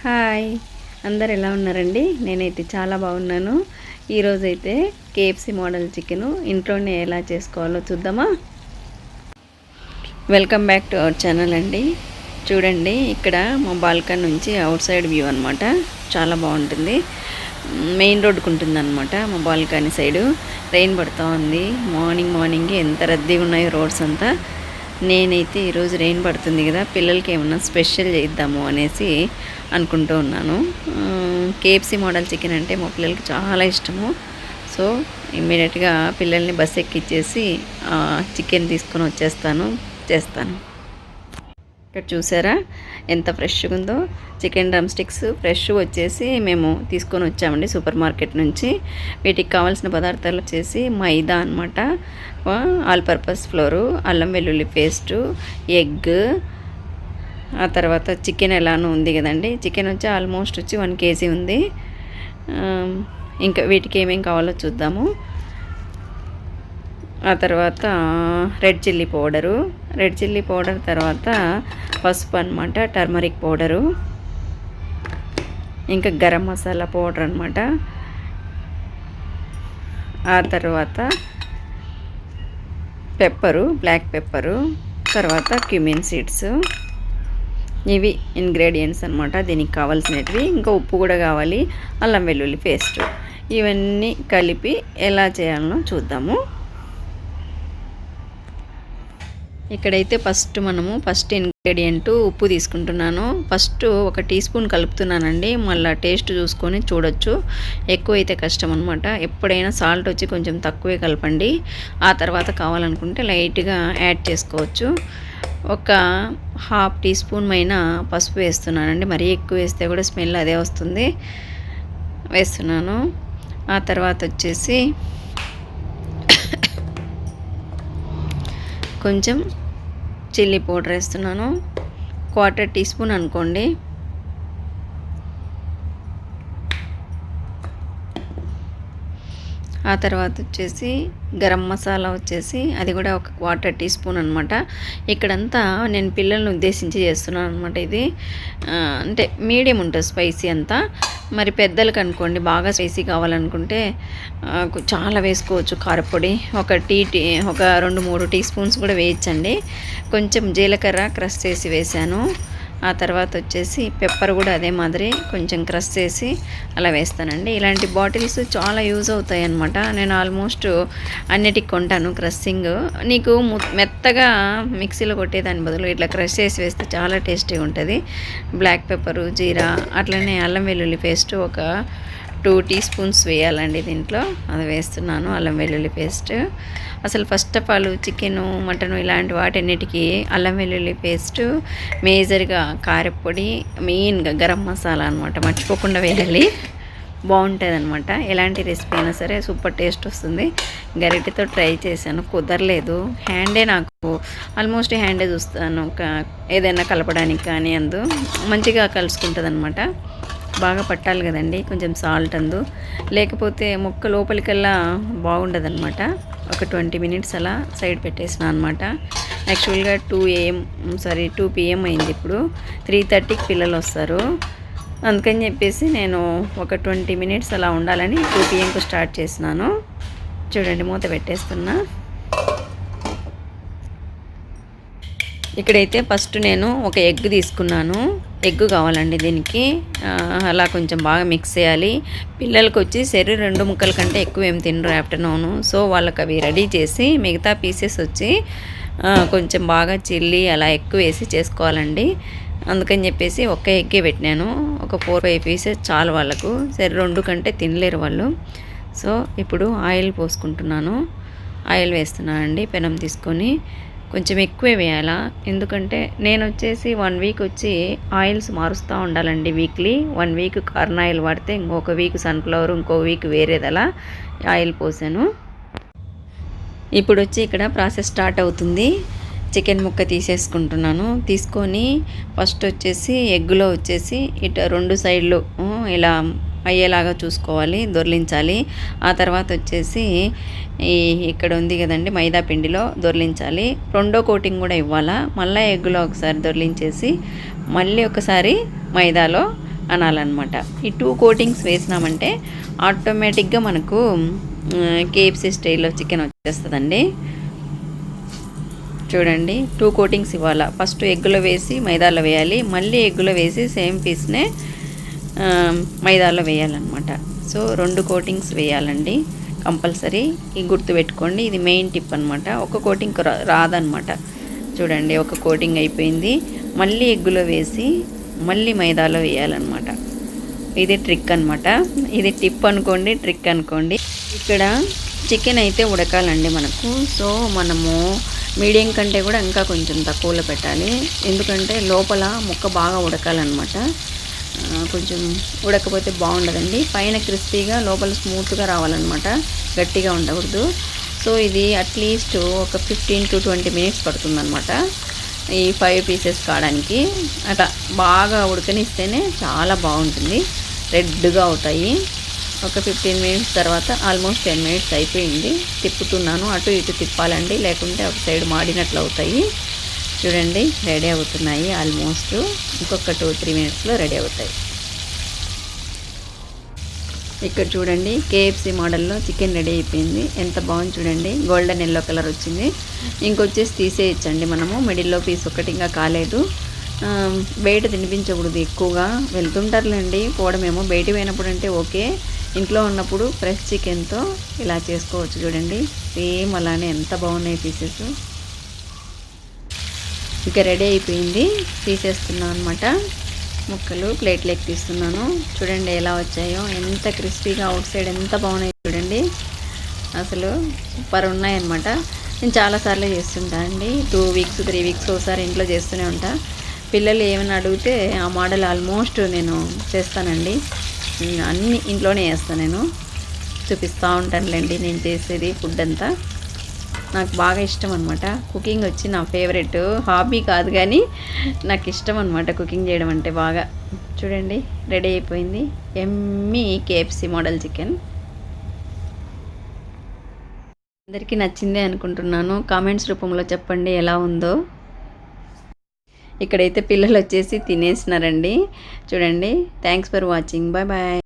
Hi, అందరు ఎలా ఉన్నారండి? నేనైతే చాలా బాగున్నాను. ఈరోజైతే కేఎఫ్సి మోడల్ చికెను ఇంట్లోనే ఎలా చేసుకోవాలో చూద్దామా? Welcome back to our channel అండి. చూడండి, ఇక్కడ మా బాల్కనీ నుంచి అవుట్ సైడ్ వ్యూ అనమాట. చాలా బాగుంటుంది. మెయిన్ రోడ్డుకు ఉంటుంది అనమాట మా బాల్కనీ సైడు. రెయిన్ పడుతూ ఉంది. మార్నింగ్ ఎంత రద్దీగా ఉన్నాయో రోడ్స్ అంతా. నేనైతే ఈరోజు రెయిన్ పడుతుంది కదా, పిల్లలకి ఏమన్నా స్పెషల్ చేద్దాము అనేసి అనుకుంటూ ఉన్నాను. కేఎఫ్సి మోడల్ చికెన్ అంటే మా పిల్లలకి చాలా ఇష్టము. సో ఇమ్మీడియట్గా పిల్లల్ని బస్ ఎక్కిచ్చేసి చికెన్ తీసుకొని చేస్తాను. ఇక్కడ చూసారా ఎంత ఫ్రెష్గా ఉందో. చికెన్ డ్రమ్ స్టిక్స్ ఫ్రెష్ వచ్చేసి మేము తీసుకొని వచ్చామండి సూపర్ మార్కెట్ నుంచి. వీటికి కావాల్సిన పదార్థాలు వచ్చేసి మైదా అనమాట, ఆల్ పర్పస్ ఫ్లోరు, అల్లం వెల్లుల్లి పేస్టు, ఎగ్, ఆ తర్వాత చికెన్ ఎలానో ఉంది కదండి. చికెన్ వచ్చి ఆల్మోస్ట్ వచ్చి 1 kg ఉంది. ఇంకా వీటికి ఏమేమి కావాలో చూద్దాము. ఆ తర్వాత రెడ్ చిల్లీ పౌడర్, తర్వాత పసుపు అనమాట, టర్మరిక్ పౌడరు, ఇంకా గరం మసాలా పౌడర్ అనమాట. ఆ తర్వాత బ్లాక్ పెప్పరు, తర్వాత క్యూమిన్ సీడ్స్. ఇవి ఇంగ్రీడియంట్స్ అనమాట దీనికి కావాల్సినవి. ఇంకా ఉప్పు కూడా కావాలి, అల్లం వెల్లుల్లి పేస్ట్. ఇవన్నీ కలిపి ఎలా చేయాలనో చూద్దాము. ఇక్కడైతే ఫస్ట్ ఇంగ్రీడియంట్ ఉప్పు తీసుకుంటున్నాను. ఫస్ట్ 1 టీ స్పూన్ కలుపుతున్నానండి. మళ్ళీ టేస్ట్ చూసుకొని చూడొచ్చు. ఎక్కువైతే కష్టం అనమాట. ఎప్పుడైనా సాల్ట్ వచ్చి కొంచెం తక్కువే కలపండి. ఆ తర్వాత కావాలనుకుంటే లైట్గా యాడ్ చేసుకోవచ్చు. ఒక 1/2 టీ స్పూన్ పసుపు వేస్తున్నానండి. మరీ ఎక్కువ వేస్తే కూడా స్మెల్ అదే వస్తుంది. వేస్తున్నాను. ఆ తర్వాత వచ్చేసి కొంచెం చిల్లీ పౌడర్ వేస్తున్నాను. 1/4 టీ స్పూన్ అనుకోండి. ఆ తర్వాత వచ్చేసి గరం మసాలా వచ్చేసి అది కూడా ఒక 1/4 టీ స్పూన్ అనమాట. ఇక్కడంతా నేను పిల్లల్ని ఉద్దేశించి చేస్తున్నాను అనమాట. ఇది అంటే మీడియం ఉంటుంది స్పైసీ అంతా. మరి పెద్దలకు అనుకోండి బాగా స్పైసీ కావాలనుకుంటే చాలా వేసుకోవచ్చు కారపొడి. ఒక 2-3 టీ స్పూన్స్ కూడా వేయచ్చండి. కొంచెం జీలకర్ర క్రష్ చేసి వేసాను. ఆ తర్వాత వచ్చేసి పెప్పర్ కూడా అదే మాదిరి కొంచెం క్రష్ చేసి అలా వేస్తానండి. ఇలాంటి బాటిల్స్ చాలా యూజ్ అవుతాయి అన్నమాట. నేను ఆల్మోస్ట్ అన్నిటికి కొంటాను. క్రషింగ్ నీకు మెత్తగా మిక్సీలో కొట్టేదాని బదులు ఇట్లా క్రష్ చేసి వేస్తే చాలా టేస్టీగా ఉంటుంది. బ్లాక్ పెప్పరు, జీరా, అట్లనే అల్లం వెల్లుల్లి పేస్ట్ ఒక 2 టీ స్పూన్స్ వేయాలండి దీంట్లో. అది వేస్తున్నాను అల్లం వెల్లుల్లి పేస్ట్. అసలు first of all chicken, mutton ఇలాంటి వాటన్నిటికీ అల్లం వెల్లుల్లి పేస్టు, మేజర్గా కారపొడి, మెయిన్గా గరం మసాలా అనమాట మర్చిపోకుండా వేయాలి. బాగుంటుంది అనమాట. ఎలాంటి రెసిపీ అయినా సరే సూపర్ టేస్ట్ వస్తుంది. గరిటెతో ట్రై చేశాను, కుదరలేదు. నాకు ఆల్మోస్ట్ హ్యాండే చూస్తాను ఏదైనా కలపడానికి కానీ. మంచిగా కలుసుకుంటుంది అనమాట. బాగా పట్టాలి కదండి కొంచెం సాల్ట్ లేకపోతే ముక్క లోపలికల్లా బాగుండదు అనమాట. ఒక 20 minutes అలా సైడ్ పెట్టేసిన అనమాట. యాక్చువల్గా 2 PM అయింది. ఇప్పుడు 3:30కి పిల్లలు వస్తారు. అందుకని చెప్పేసి నేను ఒక 20 minutes అలా ఉండాలని 2 PMకు స్టార్ట్ చేసినాను. చూడండి, మూత పెట్టేస్తున్నా. ఇక్కడైతే ఫస్ట్ నేను ఒక ఎగ్ తీసుకున్నాను. ఎగ్ కావాలండి దీనికి. అలా కొంచెం బాగా మిక్స్ చేయాలి. పిల్లలకి వచ్చి 2 ముక్కల కంటే ఎక్కువ ఏం తినరు ఆఫ్టర్నూను. సో వాళ్ళకి అవి రెడీ చేసి మిగతా పీసెస్ వచ్చి కొంచెం బాగా చిల్లీ అలా ఎక్కువ వేసి చేసుకోవాలండి. అందుకని చెప్పేసి ఒక ఎగ్గే పెట్టినాను. ఒక 4-5 పీసెస్ చాలు వాళ్ళకు. 2 కంటే తినలేరు వాళ్ళు. సో ఇప్పుడు ఆయిల్ పోసుకుంటున్నాను. ఆయిల్ వేస్తున్నానండి పెనం తీసుకొని. కొంచెం ఎక్కువే వేయాలా, ఎందుకంటే నేను వచ్చేసి 1 వీక్ వచ్చి ఆయిల్స్ మారుస్తూ ఉండాలండి. వీక్లీ 1 వీక్ కార్న్ ఆయిల్ వాడితే ఇంకొక వీక్ సన్ఫ్లవర్, ఇంకో వీక్ వేరేదలా ఆయిల్ పోసాను. ఇప్పుడు వచ్చి ఇక్కడ ప్రాసెస్ స్టార్ట్ అవుతుంది. చికెన్ ముక్క తీసేసుకుంటున్నాను. తీసుకొని ఫస్ట్ వచ్చేసి ఎగ్గులో వచ్చేసి ఇటు 2 సైడ్లు ఇలా అయ్యేలాగా చూసుకోవాలి, దొర్లించాలి. ఆ తర్వాత వచ్చేసి ఇక్కడ ఉంది కదండి మైదా పిండిలో దొర్లించాలి. 2వ కోటింగ్ కూడా ఇవ్వాలా. మళ్ళీ ఎగ్గులో ఒకసారి దొర్లించేసి మళ్ళీ ఒకసారి మైదాలో అనాలన్నమాట. ఈ 2 కోటింగ్స్ వేసినామంటే ఆటోమేటిక్గా మనకు కేఎఫ్సీ స్టైల్లో చికెన్ వచ్చేస్తుందండి. చూడండి 2 కోటింగ్స్ ఇవ్వాలా. ఫస్ట్ ఎగ్గులో వేసి మైదాలో వేయాలి, మళ్ళీ ఎగ్గులో వేసి సేమ్ పీస్నే మైదాలో వేయాలన్నమాట. సో 2 కోటింగ్స్ వేయాలండి కంపల్సరీ. ఈ గుర్తు పెట్టుకోండి, ఇది మెయిన్ టిప్ అనమాట. ఒక కోటింగ్ రాదనమాట. చూడండి ఒక కోటింగ్ అయిపోయింది, మళ్ళీ ఎగ్గులో వేసి మళ్ళీ మైదాలో వేయాలన్నమాట. ఇది ట్రిక్ అనమాట. ఇది టిప్ అనుకోండి, ట్రిక్ అనుకోండి. ఇక్కడ చికెన్ అయితే ఉడకాలండి మనకు. సో మనము మీడియం కంటే కూడా ఇంకా కొంచెం తక్కువలో పెట్టాలి, ఎందుకంటే లోపల ముక్క బాగా ఉడకాలన్నమాట. కొంచెం ఉడకపోతే బాగుండదండి. పైన క్రిస్పీగా లోపల స్మూత్గా రావాలన్నమాట, గట్టిగా ఉండకూడదు. సో ఇది అట్లీస్ట్ ఒక 15 to 20 మినిట్స్ పడుతుందన్నమాట ఈ 5 పీసెస్ కావడానికి. అట్లా బాగా ఉడకనిస్తేనే చాలా బాగుంటుంది, రెడ్గా అవుతాయి. ఒక 15 మినిట్స్ తర్వాత ఆల్మోస్ట్ 10 మినిట్స్ అయిపోయింది. తిప్పుతున్నాను, అటు ఇటు తిప్పాలండి, లేకుంటే ఒక సైడ్ మాడినట్లు అవుతాయి. చూడండి రెడీ అవుతున్నాయి ఆల్మోస్ట్. ఇంకొక 2-3 మినిట్స్లో రెడీ అవుతాయి. ఇక్కడ చూడండి కేఎఫ్సీ మోడల్లో చికెన్ రెడీ అయిపోయింది. ఎంత బాగుంది చూడండి, గోల్డెన్ ఎల్లో కలర్ వచ్చింది. ఇంకొచ్చేసి తీసేయచ్చండి మనము. మిడిల్లో పీస్ ఒకటి ఇంకా కాలేదు. బయట తినిపించకూడదు, ఎక్కువగా వెళ్తుంటారులేండి పోవడమేమో. బయట పోయినప్పుడు అంటే ఓకే, ఇంట్లో ఉన్నప్పుడు ఫ్రెష్ చికెన్తో ఇలా చేసుకోవచ్చు. చూడండి సేమ్ అలానే ఎంత బాగున్నాయి పీసెస్. ఇక రెడీ అయిపోయింది, తీసేస్తున్నాను అనమాట. ముక్కలు ప్లేట్లోకి తీస్తున్నాను. చూడండి ఎలా వచ్చాయో, ఎంత క్రిస్పీగా అవుట్ సైడ్ ఎంత బాగున్నాయి చూడండి. అసలు సూపర్ ఉన్నాయన్నమాట. నేను చాలాసార్లు చేస్తుంటా అండి, 2 weeks 3 weeks ఒకసారి ఇంట్లో చేస్తూనే ఉంటా. పిల్లలు ఏమైనా అడిగితే ఆ మోడల్ ఆల్మోస్ట్ నేను చేస్తానండి. అన్నీ ఇంట్లోనే చేస్తాను, నేను చూపిస్తూ ఉంటానులేండి నేను చేసేది ఫుడ్ అంతా. నాకు బాగా ఇష్టం అనమాట కుకింగ్, వచ్చి నా ఫేవరెట్. హాబీ కాదు కానీ నాకు ఇష్టం అనమాట కుకింగ్ చేయడం అంటే బాగా. చూడండి రెడీ అయిపోయింది ఎమ్మీ కేఎఫ్సీ మోడల్ చికెన్. అందరికీ నచ్చిందే అనుకుంటున్నాను. కామెంట్స్ రూపంలో చెప్పండి ఎలా ఉందో. ఇక్కడైతే పిల్లలు వచ్చేసి తినేసినారండి. చూడండి. Thanks for watching. Bye bye.